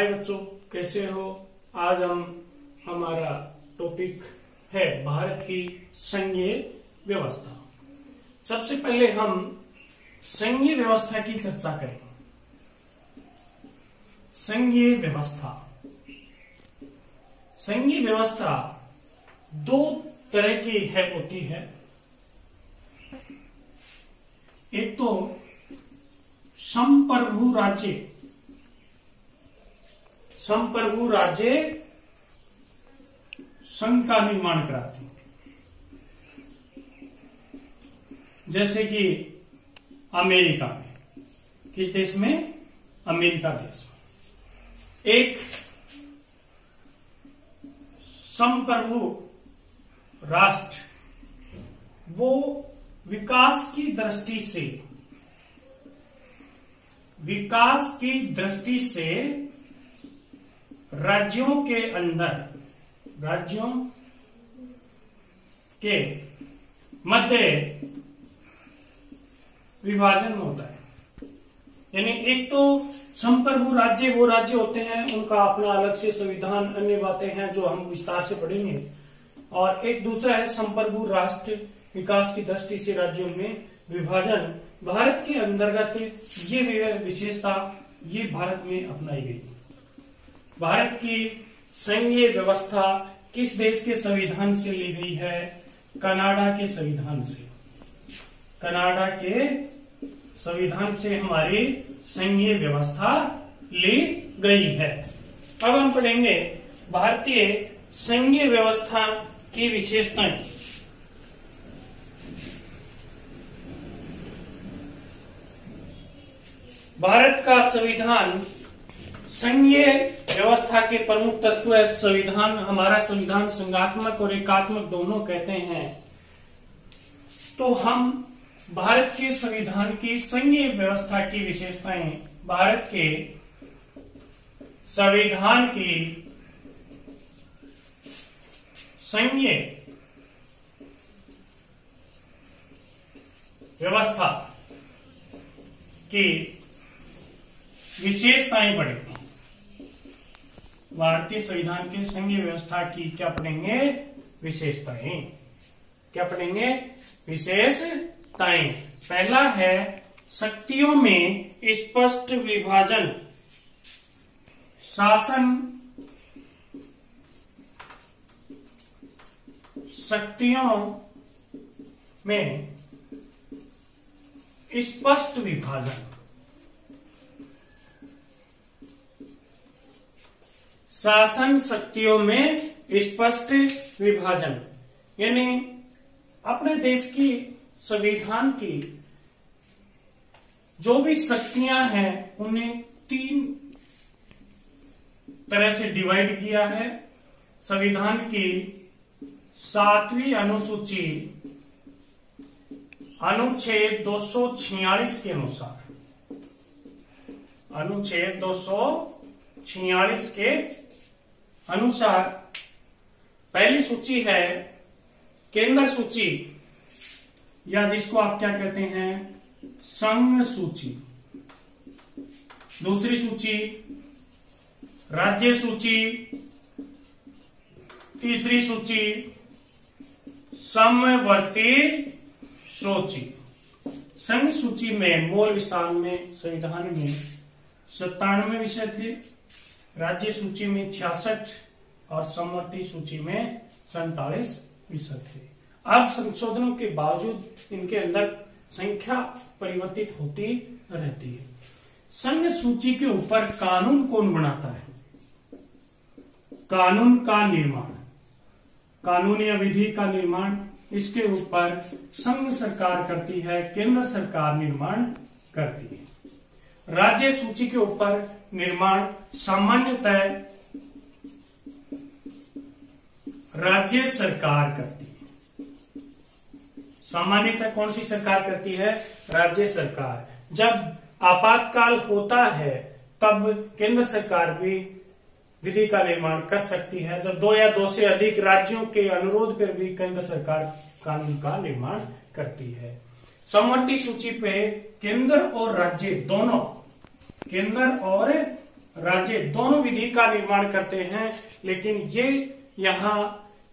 हाय बच्चों, कैसे हो। आज हमारा टॉपिक है भारत की संघीय व्यवस्था। सबसे पहले हम संघीय व्यवस्था की चर्चा करेंगे। संघीय व्यवस्था दो तरह की होती है। एक तो संप्रभु राज्य संघ का निर्माण कराती, जैसे कि अमेरिका में। किस देश में? अमेरिका देश में। एक संप्रभु राष्ट्र, वो विकास की दृष्टि से राज्यों के मध्य विभाजन होता है। यानी एक तो संप्रभु राज्य, वो राज्य होते हैं, उनका अपना अलग से संविधान, अन्य बातें हैं जो हम विस्तार से पढ़ेंगे। और एक दूसरा है संप्रभु राष्ट्र, विकास की दृष्टि से राज्यों में विभाजन। भारत के अंतर्गत ये विशेषता ये भारत में अपनाई गई। भारत की संघीय व्यवस्था किस देश के संविधान से ली गई है? कनाडा के संविधान से। कनाडा के संविधान से हमारी संघीय व्यवस्था ली गई है। अब हम पढ़ेंगे भारतीय संघीय व्यवस्था की विशेषताएं। भारत का संविधान संघीय व्यवस्था के प्रमुख तत्व है। संविधान, हमारा संविधान संघात्मक और एकात्मक दोनों कहते हैं। तो हम भारत के संविधान की संघीय व्यवस्था की विशेषताएं, भारत के संविधान की संघीय व्यवस्था की विशेषताएं पढ़ेंगे। भारतीय संविधान के संघीय व्यवस्था की क्या पढ़ेंगे? विशेषताएं। क्या पढ़ेंगे? विशेषताएं। पहला है शक्तियों में स्पष्ट विभाजन। शासन शक्तियों में स्पष्ट विभाजन। शासन शक्तियों में स्पष्ट विभाजन, यानी अपने देश की संविधान की जो भी शक्तियां हैं उन्हें 3 तरह से डिवाइड किया है। संविधान की 7वीं अनुसूची अनुच्छेद 246 के अनुसार, अनुच्छेद 246 के अनुसार पहली सूची है केंद्र सूची, या जिसको आप क्या कहते हैं? संघ सूची। दूसरी सूची राज्य सूची। तीसरी सूची समवर्ती सूची। संघ सूची में मूल विस्तार में संविधान में 97 विषय थे, राज्य सूची में 66 और समवर्ती सूची में 47 विषय थे। अब संशोधनों के बावजूद इनके अंदर संख्या परिवर्तित होती रहती है। संघ सूची के ऊपर कानून कौन बनाता है? कानून का निर्माण, कानून या विधि का निर्माण, इसके ऊपर संघ सरकार करती है, केंद्र सरकार निर्माण करती है। राज्य सूची के ऊपर निर्माण सामान्यतः राज्य सरकार करती है। सामान्यतः कौन सी सरकार करती है? राज्य सरकार। जब आपातकाल होता है तब केंद्र सरकार भी विधि का निर्माण कर सकती है। जब 2 या 2 से अधिक राज्यों के अनुरोध पर भी केंद्र सरकार कानून का निर्माण करती है। समवर्ती सूची पे केंद्र और राज्य दोनों, केंद्र और राज्य दोनों विधि का निर्माण करते हैं। लेकिन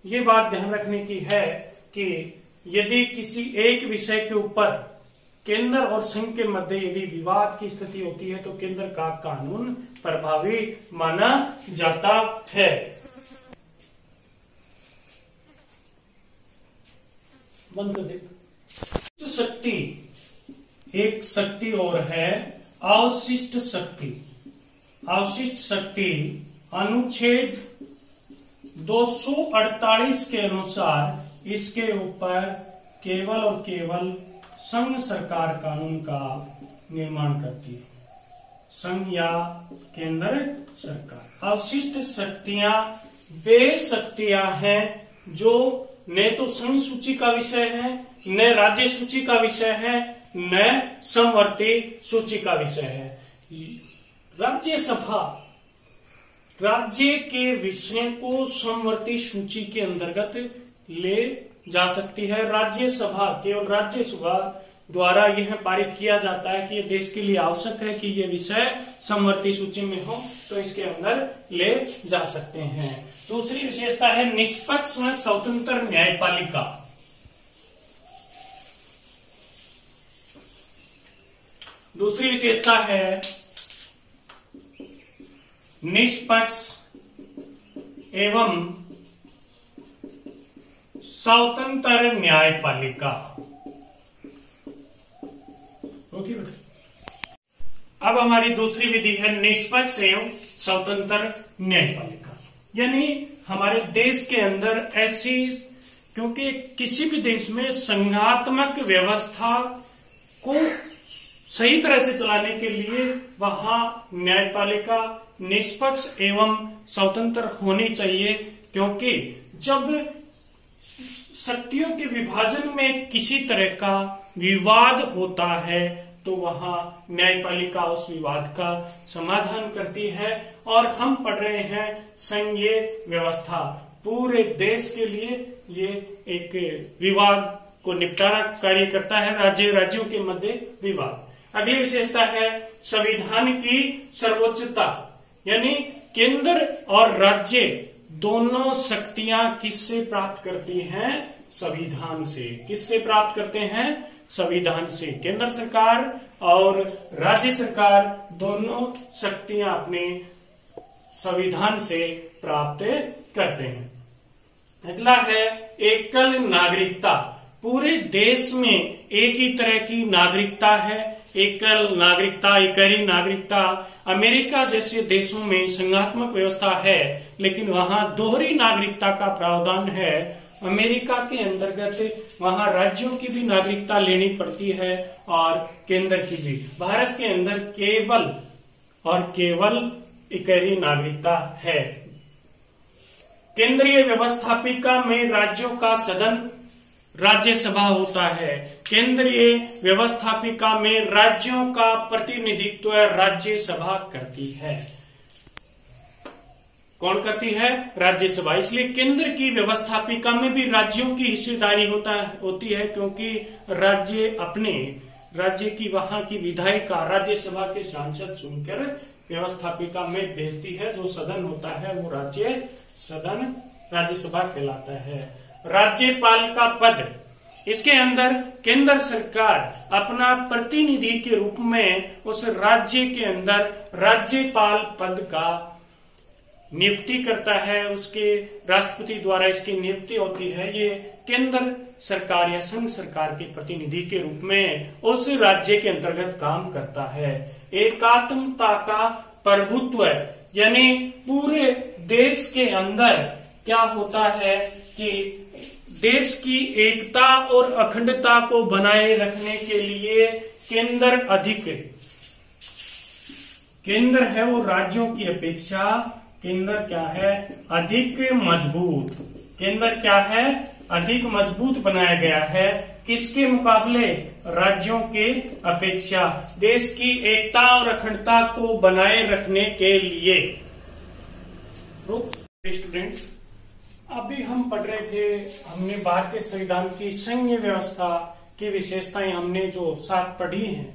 ये बात ध्यान रखने की है कि यदि किसी एक विषय के ऊपर केंद्र और संघ के मध्य यदि विवाद की स्थिति होती है तो केंद्र का कानून प्रभावी माना जाता है। बंद कर दे। शक्ति, एक शक्ति और है अवशिष्ट शक्ति। अवशिष्ट शक्ति अनुच्छेद 248 के अनुसार इसके ऊपर केवल और केवल संघ सरकार कानून का निर्माण करती है, संघ या केंद्र सरकार। अवशिष्ट शक्तियां वे शक्तियां हैं जो न तो संघ सूची का विषय है, न राज्य सूची का विषय है, न समवर्ती सूची का विषय है। राज्यसभा राज्य के विषय को समवर्ती सूची के अंतर्गत ले जा सकती है। राज्यसभा, केवल राज्यसभा द्वारा यह पारित किया जाता है कि ये देश के लिए आवश्यक है कि ये विषय समवर्ती सूची में हो, तो इसके अंदर ले जा सकते हैं। दूसरी विशेषता है निष्पक्ष व स्वतंत्र न्यायपालिका। दूसरी विशेषता है निष्पक्ष एवं स्वतंत्र न्यायपालिका। ओके, अब हमारी दूसरी विधि है निष्पक्ष एवं स्वतंत्र न्यायपालिका। यानी हमारे देश के अंदर ऐसी, क्योंकि किसी भी देश में संघात्मक व्यवस्था को सही तरह से चलाने के लिए वहां न्यायपालिका निष्पक्ष एवं स्वतंत्र होनी चाहिए। क्योंकि जब शक्तियों के विभाजन में किसी तरह का विवाद होता है तो वहां न्यायपालिका उस विवाद का समाधान करती है। और हम पढ़ रहे हैं संघीय व्यवस्था, पूरे देश के लिए ये एक विवाद को निपटारा कार्य करता है, राज्यों के मध्य विवाद। अगली विशेषता है संविधान की सर्वोच्चता। यानी केंद्र और राज्य दोनों शक्तियां किससे प्राप्त करती हैं? संविधान से। किससे प्राप्त करते हैं? संविधान से। केंद्र सरकार और राज्य सरकार दोनों शक्तियां अपने संविधान से प्राप्त करते हैं। अगला है एकल नागरिकता। पूरे देश में एक ही तरह की नागरिकता है, एकल नागरिकता, एकरी नागरिकता। अमेरिका जैसे देशों में संघात्मक व्यवस्था है, लेकिन वहां दोहरी नागरिकता का प्रावधान है। अमेरिका के अंतर्गत वहां राज्यों की भी नागरिकता लेनी पड़ती है और केंद्र की भी। भारत के अंदर केवल और केवल एकरी नागरिकता है। केंद्रीय व्यवस्थापिका में राज्यों का सदन राज्यसभा होता है। केंद्रीय व्यवस्थापिका में राज्यों का प्रतिनिधित्व राज्यसभा करती है। कौन करती है? राज्यसभा। इसलिए केंद्र की व्यवस्थापिका में भी राज्यों की हिस्सेदारी होती है, क्योंकि राज्य अपने राज्य की वहां की विधायिका राज्यसभा के सांसद चुनकर व्यवस्थापिका में भेजती है। जो सदन होता है वो राज्य सदन राज्यसभा कहलाता है। राज्यपाल का पद, इसके अंदर केंद्र सरकार अपना प्रतिनिधि के रूप में उस राज्य के अंदर राज्यपाल पद का नियुक्ति करता है। उसके राष्ट्रपति द्वारा इसकी नियुक्ति होती है। ये केंद्र सरकार या संघ सरकार के प्रतिनिधि के रूप में उस राज्य के अंतर्गत काम करता है। एकात्मता का प्रभुत्व, यानी पूरे देश के अंदर क्या होता है कि देश की एकता और अखंडता को बनाए रखने के लिए केंद्र अधिक, केंद्र है वो राज्यों की अपेक्षा केंद्र क्या है? अधिक मजबूत। केंद्र क्या है? अधिक मजबूत बनाया गया है। किसके मुकाबले? राज्यों के अपेक्षा, देश की एकता और अखंडता को बनाए रखने के लिए। स्टूडेंट्स, अभी हम पढ़ रहे थे, हमने भारतीय संविधान की संघीय व्यवस्था की विशेषताएं हमने जो 7 पढ़ी हैं।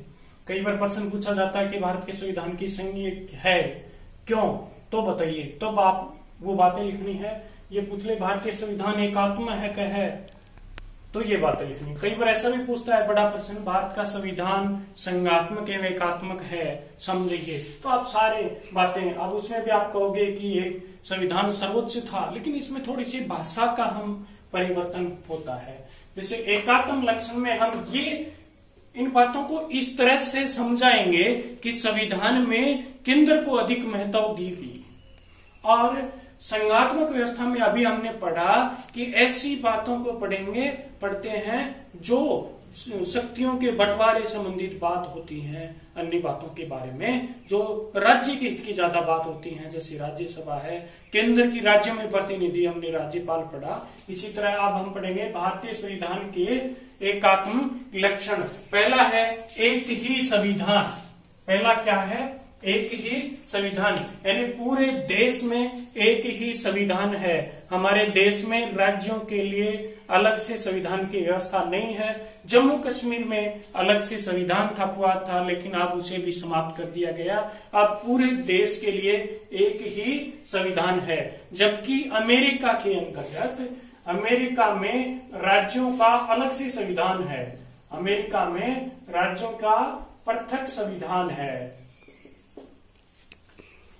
कई बार प्रश्न पूछा जाता है कि भारत के संविधान की संघीय है क्यों, तो बताइए। तब आप वो बातें लिखनी है। ये पूछ ले भारतीय संविधान एकात्म है क्या है, तो ये बातें लिखनी। कई बार ऐसा भी पूछता है बड़ा प्रश्न, भारत का संविधान संघात्मक एवं एकात्मक है, समझिए। तो आप सारे बातें, अब उसमें भी आप कहोगे कि ये संविधान सर्वोच्च था, लेकिन इसमें थोड़ी सी भाषा का हम परिवर्तन होता है। जैसे एकात्म लक्षण में हम ये इन बातों को इस तरह से समझाएंगे कि संविधान में केंद्र को अधिक महत्व दी गई, और संघात्मक व्यवस्था में अभी हमने पढ़ा कि ऐसी बातों को पढ़ते हैं जो शक्तियों के बंटवारे संबंधित बात होती है, अन्य बातों के बारे में जो राज्य के हित की ज्यादा बात होती है, जैसे राज्यसभा है, केंद्र की राज्यों में प्रतिनिधि हमने राज्यपाल पढ़ा। इसी तरह अब हम पढ़ेंगे भारतीय संविधान के एकात्म लक्षण। पहला है एक ही संविधान। पहला क्या है, एक ही संविधान, यानी पूरे देश में एक ही संविधान है। हमारे देश में राज्यों के लिए अलग से संविधान की व्यवस्था नहीं है। जम्मू कश्मीर में अलग से संविधान हुआ था, लेकिन अब उसे भी समाप्त कर दिया गया। अब पूरे देश के लिए एक ही संविधान है। जबकि अमेरिका के अंतर्गत, अमेरिका में राज्यों का अलग से संविधान है। अमेरिका में राज्यों का पृथक संविधान है।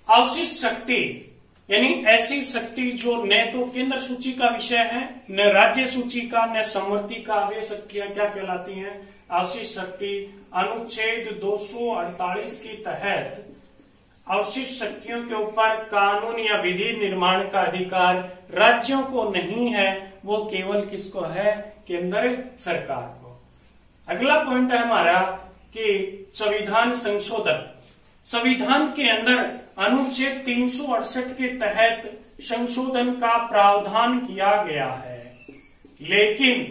अवशिष्ट शक्ति, यानी ऐसी शक्ति जो न तो केंद्र सूची का विषय है, न राज्य सूची का, न संवर्ती का, वे शक्तियां क्या कहलाती हैं, अवशिष्ट शक्ति। अनुच्छेद 248 के तहत अवशिष्ट शक्तियों के ऊपर कानून या विधि निर्माण का अधिकार राज्यों को नहीं है, वो केवल किसको है, केंद्र सरकार को। अगला पॉइंट है हमारा कि संविधान संशोधन। संविधान के अंदर अनुच्छेद 368 के तहत संशोधन का प्रावधान किया गया है, लेकिन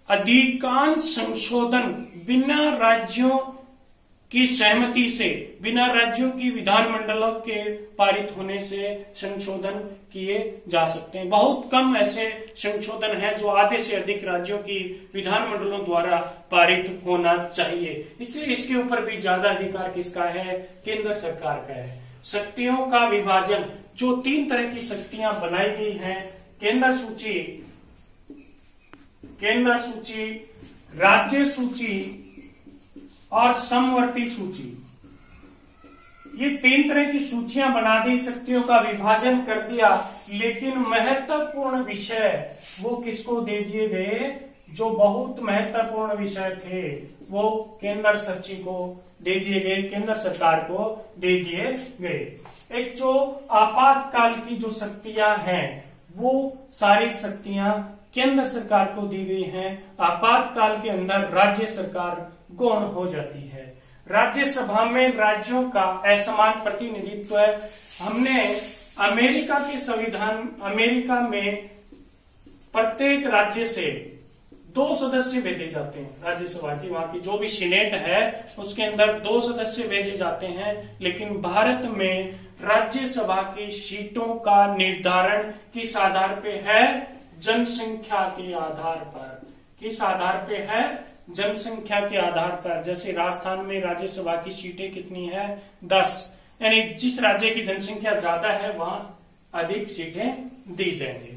अधिकांश संशोधन बिना राज्यों की सहमति से, बिना राज्यों की विधानमंडलों के पारित होने से संशोधन किए जा सकते हैं। बहुत कम ऐसे संशोधन हैं जो आधे से अधिक राज्यों की विधानमंडलों द्वारा पारित होना चाहिए। इसलिए इसके ऊपर भी ज्यादा अधिकार किसका है, केंद्र सरकार का है। शक्तियों का विभाजन, जो 3 तरह की शक्तियां बनाई गई हैं, केंद्र सूची, राज्य सूची और समवर्ती सूची, ये 3 तरह की सूचियां बना दी, शक्तियों का विभाजन कर दिया, लेकिन महत्वपूर्ण विषय वो किसको दे दिए गए, जो बहुत महत्वपूर्ण विषय थे वो केंद्र सचिव को दे दिए गए, केंद्र सरकार को दे दिए गए। एक जो आपातकाल की जो शक्तियां हैं वो सारी शक्तियां केंद्र सरकार को दी गई हैं। आपातकाल के अंदर राज्य सरकार गौण हो जाती है। राज्यसभा में राज्यों का असमान प्रतिनिधित्व है। हमने अमेरिका के संविधान, अमेरिका में प्रत्येक राज्य से 2 सदस्य भेजे जाते हैं राज्यसभा की, वहां की जो भी सीनेट है उसके अंदर 2 सदस्य भेजे जाते हैं। लेकिन भारत में राज्यसभा की सीटों का निर्धारण किस आधार पे है, जनसंख्या के आधार पर। किस आधार पे है, जनसंख्या के आधार पर। जैसे राजस्थान में राज्यसभा की सीटें कितनी है, 10, यानी जिस राज्य की जनसंख्या ज्यादा है वहां अधिक सीटें दी जाएंगी।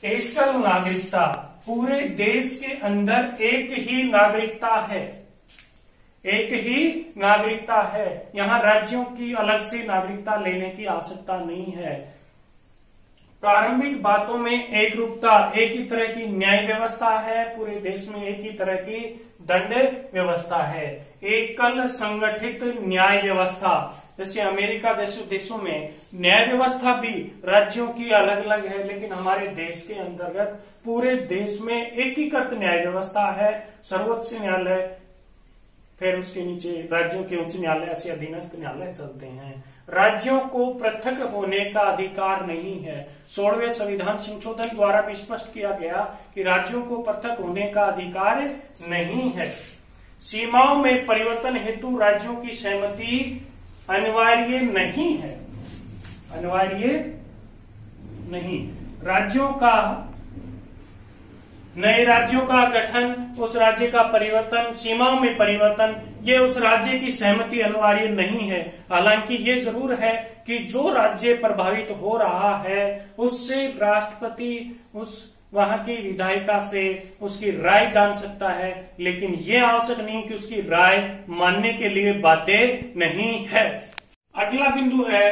एकल नागरिकता, पूरे देश के अंदर एक ही नागरिकता है, एक ही नागरिकता है। यहां राज्यों की अलग से नागरिकता लेने की आवश्यकता नहीं है। प्रारंभिक बातों में एक रूपता, एक ही तरह की न्याय व्यवस्था है, पूरे देश में एक ही तरह की दंड व्यवस्था है। एकल संगठित न्याय व्यवस्था, जैसे अमेरिका जैसे देशों में न्याय व्यवस्था भी राज्यों की अलग अलग है, लेकिन हमारे देश के अंतर्गत पूरे देश में एकीकृत न्याय व्यवस्था है। सर्वोच्च न्यायालय, फिर उसके नीचे राज्यों के उच्च न्यायालय से अधीनस्थ न्यायालय चलते हैं। राज्यों को पृथक होने का अधिकार नहीं है। 16वें संविधान संशोधन द्वारा भी स्पष्ट किया गया कि राज्यों को पृथक होने का अधिकार नहीं है। सीमाओं में परिवर्तन हेतु राज्यों की सहमति अनिवार्य नहीं है, अनिवार्य नहीं। राज्यों का नए राज्यों का गठन, उस राज्य का परिवर्तन, सीमाओं में परिवर्तन, ये उस राज्य की सहमति अनिवार्य नहीं है। हालांकि ये जरूर है कि जो राज्य प्रभावित हो रहा है उससे राष्ट्रपति उस वहां की विधायिका से उसकी राय जान सकता है, लेकिन ये आवश्यक नहीं कि उसकी राय मानने के लिए बाध्य नहीं है। अगला बिंदु है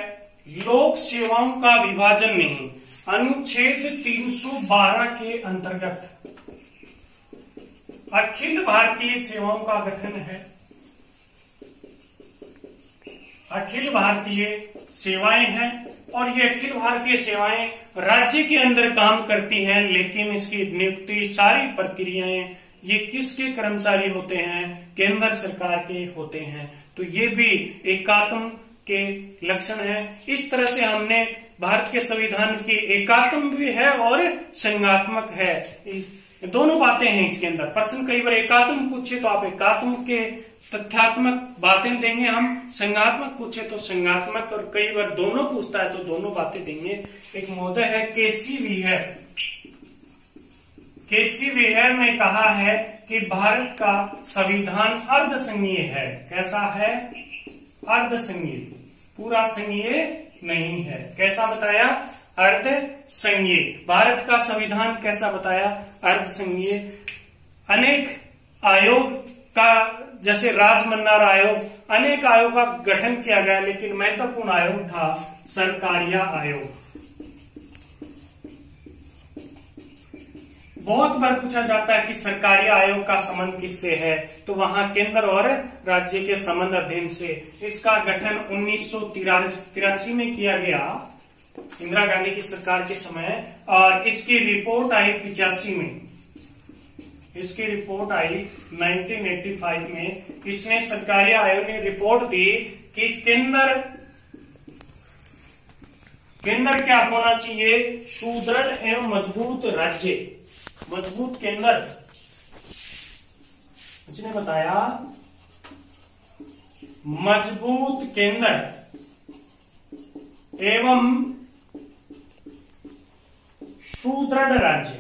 लोक सेवाओं का विभाजन नहीं। अनुच्छेद 312 के अंतर्गत अखिल भारतीय सेवाओं का गठन है। अखिल भारतीय सेवाएं हैं और ये अखिल भारतीय सेवाएं राज्य के अंदर काम करती हैं, लेकिन इसकी नियुक्ति सारी प्रक्रियाएं ये किसके कर्मचारी होते हैं? केंद्र सरकार के होते हैं। तो ये भी एकात्म के लक्षण है। इस तरह से हमने भारत के संविधान की एकात्म भी है और संघात्मक है, दोनों बातें हैं इसके अंदर। प्रश्न कई बार एकात्म पूछे तो आप एकात्म के तथ्यात्मक बातें देंगे, हम संघात्मक पूछे तो संघात्मक, और कई बार दोनों पूछता है तो दोनों बातें देंगे। एक महोदय है केसी वीहर, केसी वीहर ने कहा है कि भारत का संविधान अर्धसंघीय है। कैसा है? अर्धसंघीय, पूरा संघीय नहीं है। कैसा बताया? अर्धसंघीय। भारत का संविधान कैसा बताया? अर्धसंघीय। अनेक आयोग का, जैसे राजमन्नार आयोग, अनेक आयोग का गठन किया गया, लेकिन महत्वपूर्ण आयोग था सरकारिया आयोग। बहुत बार पूछा जाता है कि सरकारी आयोग का संबंध किससे है, तो वहां केंद्र और राज्य के संबंध अध्ययन से। इसका गठन 1983 में किया गया, इंदिरा गांधी की सरकार के समय, और इसकी रिपोर्ट आई 85 में। इसकी रिपोर्ट आई 1985 में। इसने सरकारी आयोग ने रिपोर्ट दी कि केंद्र क्या होना चाहिए? सुदृढ़ एवं मजबूत राज्य, मजबूत केंद्र। इसने बताया मजबूत केंद्र एवं सुदृढ़ राज्य,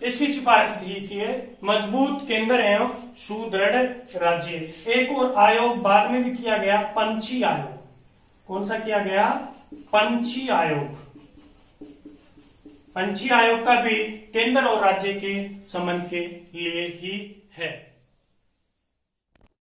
इसकी सिफारिश दी है, मजबूत केंद्र एवं सुदृढ़ राज्य। एक और आयोग बाद में भी किया गया, पंछी आयोग। कौन सा किया गया? पंछी आयोग। पंछी आयोग का भी केंद्र और राज्य के संबंध के लिए ही है।